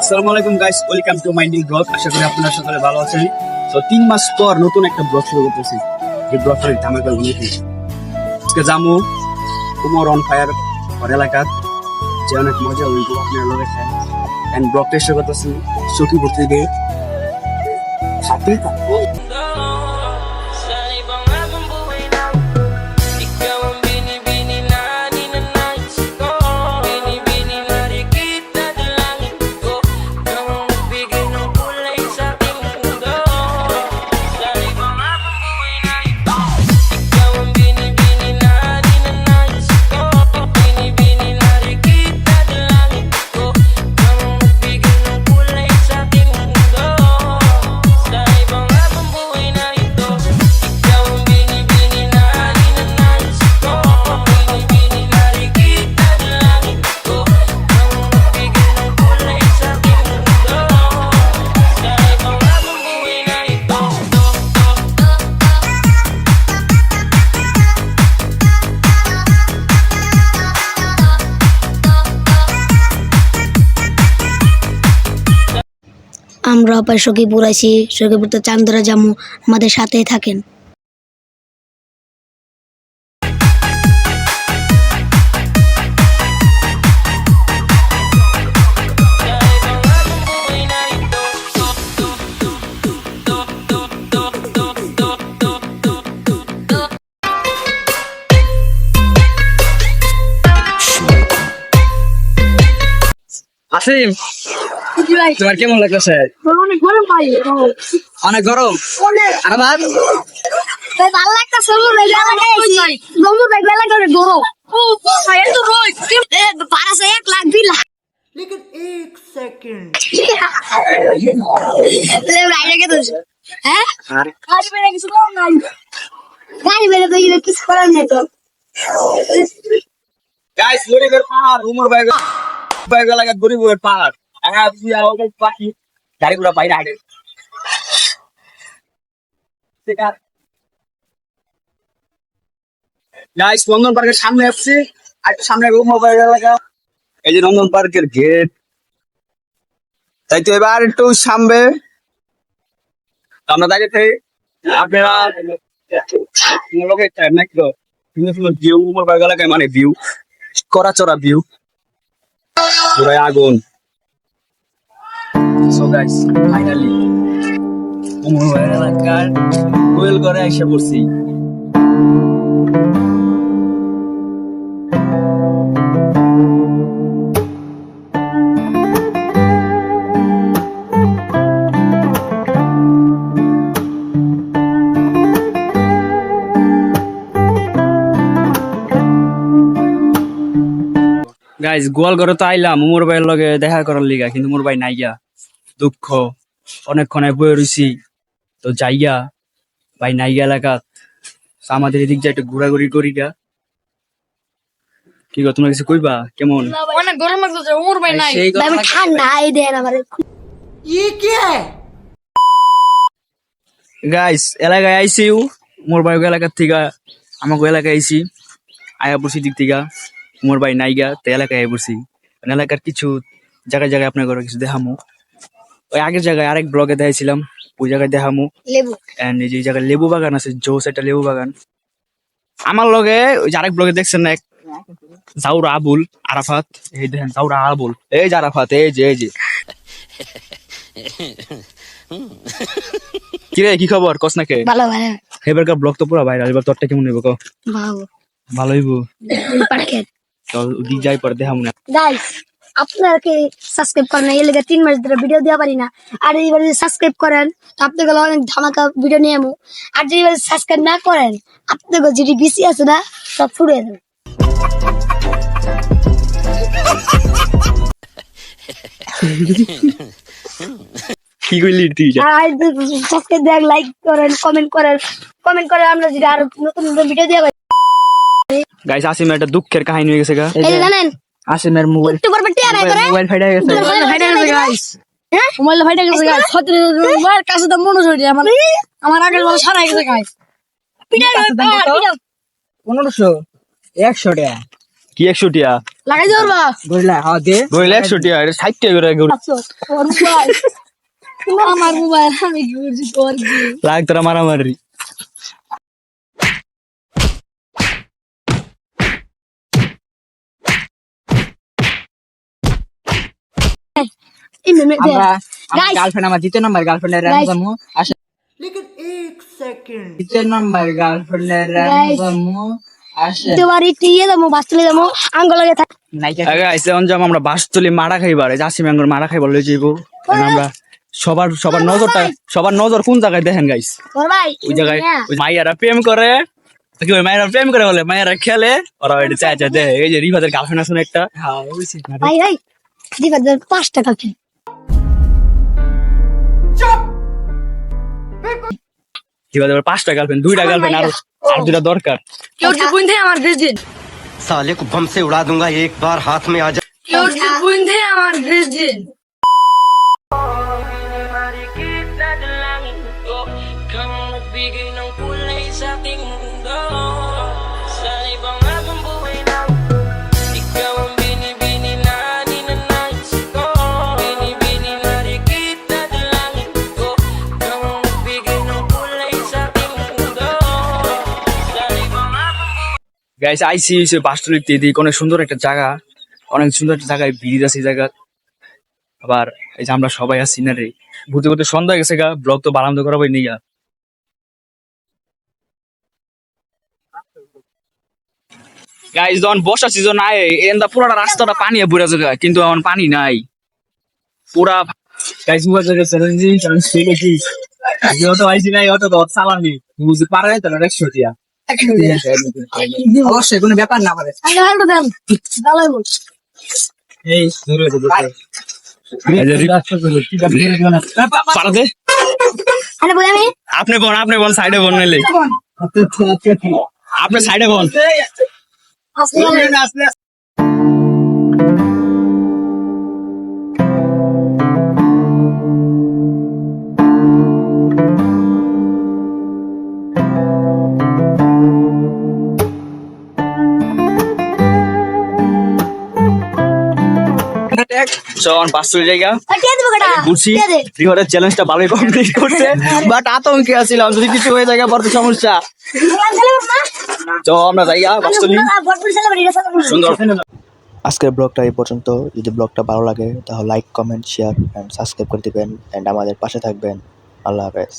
আসসালামু আলাইকুম guys, welcome to my new blog. আশা করি আপনারা সকলে ভালো আছেন। তো 3 মাস পর নতুন একটা ব্লগ শুরু করতেছি। এই ব্লগটা ধামাকা নিয়ে আজকে যামু কুমোর অন ফায়ার ওর এলাকা, যে অনেক মজা হইব আপনারা লগে খান এন্ড ব্লগটা শুরু করতেছি সুখী করতে দিয়ে সাথে থাকবো। আমরা আবার সখীপুর আইছি, সখীপুর তো চান্দরা জামু, আমাদের সাথেই থাকেন। আসিম, তোমার কেমন লাগতেছে? অনেক গরম ভাই, অনেক গরম। আমার ভালো লাগতেছে। গরম এত রোদ পারাছে 1 লাখ 2 লাখ। लेकिन एक सेकंड হ্যাঁ আরে গাড়ি বেড়ে কিছু করার নাই, গাড়ি বেড়ে তো কিছু করার নেই তো। গাইস, গরিবের পাহাড় উমর ভাই লাগা গরিবের পাহাড়। আগা তুই আর ওই পাখি গাড়ি পুরো বাইরে হাঁটে। গাইস, নন্দন পার্কের সামনে আসছি, আর সামনে উমর ভাই এলাকা। এই যে নন্দন পার্কের গেট। তাই তো এবার একটু সামনে আমরা দাঁড়িয়ে থাকি। আপনারা লোকে নাকি তো ভিউ উমর ভাই এলাকায়, মানে ভিউ করা চড়া ভিউ, পুরাই আগুন। সো গাইস, ফাইনালি উমর ভাই এলাকার কোয়েল করে এসে পড়ছি। গাইস, গোয়ালঘরে তো আইলাম উমর ভাইয়ের লগে দেখা করার লিগা, কিন্তু উমর ভাই নাই গিয়া। দুঃখ, অনেকক্ষণে বয়ে রইছি, তো যাইয়া ভাই নাই গিয়া এলাকা। আমাদের এদিক যা একটু ঘোরাঘুরি করি গা। কি গো, তোমরা কিছু কইবা? কেমন অনেক গরম লাগতেছে, উমর ভাই নাই। সেই আমি ঠান্ডা এই দেন আমার। ये क्या है? গাইস, এলাকায় আইছি উমর ভাই এলাকার থেকে আমাকে এলাকায় আইছি, আয়া পড়ছি দিক থেকে। উমর ভাই নাই গা, তো এলাকায় আয়া পড়ছি। এলাকার কিছু জায়গায় জায়গায় আপনার ঘরে কিছু দেখামু। ওই আগের জায়গায় আরেক ব্লগে দেখাইছিলাম, ওই জায়গায় দেখামু। লেবু এন্ড এই যে জায়গায় লেবু বাগান আছে, জোস একটা লেবু বাগান। আমার লগে ওই যে আরেক ব্লগে দেখছেন না, এক জাউরা আবুল আরাফাত। এই দেখেন জাউরা আবুল, এই যে আরাফাত, এই যে কিরে, কি খবর? কস না কে? ভালো ভালো এবারকার ব্লগ তো পুরো ভাইরাল। এবার তোরটা কেমন হইব? ভালো ভালো হইব। পারকেট চল ওদিক যাই, পরে দেখামু না। গাইস, আপনারা কি সাবস্ক্রাইব করেন না? এর লেগে 3 মাস ধরে ভিডিও দেওয়া পারি না। আর এইবার যদি সাবস্ক্রাইব করেন তো আপনাদের অনেক ধামাকা ভিডিও নিয়ে আমু। আর যদি সাবস্ক্রাইব না করেন, আপনাদের যেটি বিসি আছে না, সব ফুরিয়ে যাবে। কি কইলি তুই? আর সাবস্ক্রাইব দেন, লাইক করেন, কমেন্ট করেন আমরা যদি আরো নতুন নতুন ভিডিও দেওয়া পারি। গাইস, আসিমের একটা দুঃখের কাহিনী হয়ে গেছে গা। এই যে জানেন আসিমের মোবাইল একটু পর টিয়া নাই করে মোবাইল ফাইটা গেছে। গাইস, হ্যাঁ মোবাইল ফাইটা গেছে গাইস। আমার কাছে তো মনে হচ্ছে আমার আগের বল সারা গেছে গাইস। পিটা 1500 100 টাকা কি 100 টিয়া লাগাই ধরবা বুঝলা হ্যাঁ দে গইলে 100 টিয়া এটা 60 টাকা করে গরু আমার মোবাইল আমি কি করছি তোর কি লাগ তোরা মারামারি আমরা Guys. গার্লফ্রেন্ড আমার দ্বিতীয় নম্বর গার্লফ্রেন্ডের রান Guys. জামু আসে लेकिन एक सेकंड দ্বিতীয় নম্বর গার্লফ্রেন্ডের রান Guys. জামু আসে তোমার ইয়ে দামো বাস্তলে দামো আঙ্গুল লাগে থাক নাইকা আইসে অঞ্জাম আমরা বাসতলি মারা খাইবার জাসি ম্যাঙ্গর মারা খাইবার লই যাইবো আমরা সবার নজর কোন জায়গায় দেখেন গাইস ওর ভাই ওই জায়গায় ওই মাইয়ারা প্রেম করে কি ওই মাইয়ারা প্রেম করে বলে মাইয়ারা খেলে ওরা ওইটা চাচা দে এই যে রিফাতের গার্লফ্রেন্ড আছে না একটা হ্যাঁ বুঝছি ভাই ভাই দিবা 5 টাকা কি রিফাতের 5টা গার্লফ্রেন্ড 2টা গার্লফ্রেন্ড আর 2টা দরকার কেউ কি বুঝতে আমার ড্রেস দিন साले को बम से उड़ा दूंगा एक बार हाथ में आ जा কেউ কি বুঝতে আমার ড্রেস দিন Kang nagbigay ng kulay sa ating mundo Sa ibang abang buhay na Ikaw ang binibini na ninanais ko Binibini na rikit na dalangin ko Ikaw ang nagbigay ng kulay sa ating mundo Sa ibang abang buhay guys আইসি সে বাসতলিতে এদিক অনেক সুন্দর একটা জায়গা অনেক সুন্দর একটা জায়গায় ব্রিজ আছে এই জায়গা আবার এই যে আমরা সবাই আছি না রে ঘুরতে ঘুরতে সন্ধ্যা হয়ে গেছে গা ব্লগ তো বারান্দ করা হয়নি গা গাইস যখন বর্ষা সিজন আয় এন্দা পুরোটা রাস্তাটা পানি বুড়া জায়গা কিন্তু এখন পানি নাই পুরা গাইস মুখা জায়গা চ্যালেঞ্জিং কারণ ঠিক আছে অটো আইসি নাই অটো তো চালানি বুঝতে পারে না তাহলে 100 টিয়া অবশ্যই কোনো ব্যাপার না পারে আগে হালটা দেন দালাই বল এই ধরে পারদে আরে বল আমি আপনি বোন সাইডে বোন নিলে আপনি সাইডে বোন আসলে চল পাঁচ চলে জায়গা কে দেব কাটা বুঝছি কে দে রিহরের চ্যালেঞ্জটা ভালোই কমপ্লিট করছে বাট আতঙ্কে আছিলাম যদি কিছু হয়ে যায় বড় সমস্যা চল আমরা জায়গা বাস্তলি সুন্দর আজকের ব্লগটা এই পর্যন্ত। যদি ব্লগটা ভালো লাগে তাহলে like comment share and subscribe করে দিবেন অ্যান্ড আমাদের পাশে থাকবেন। আল্লাহ হাফেজ।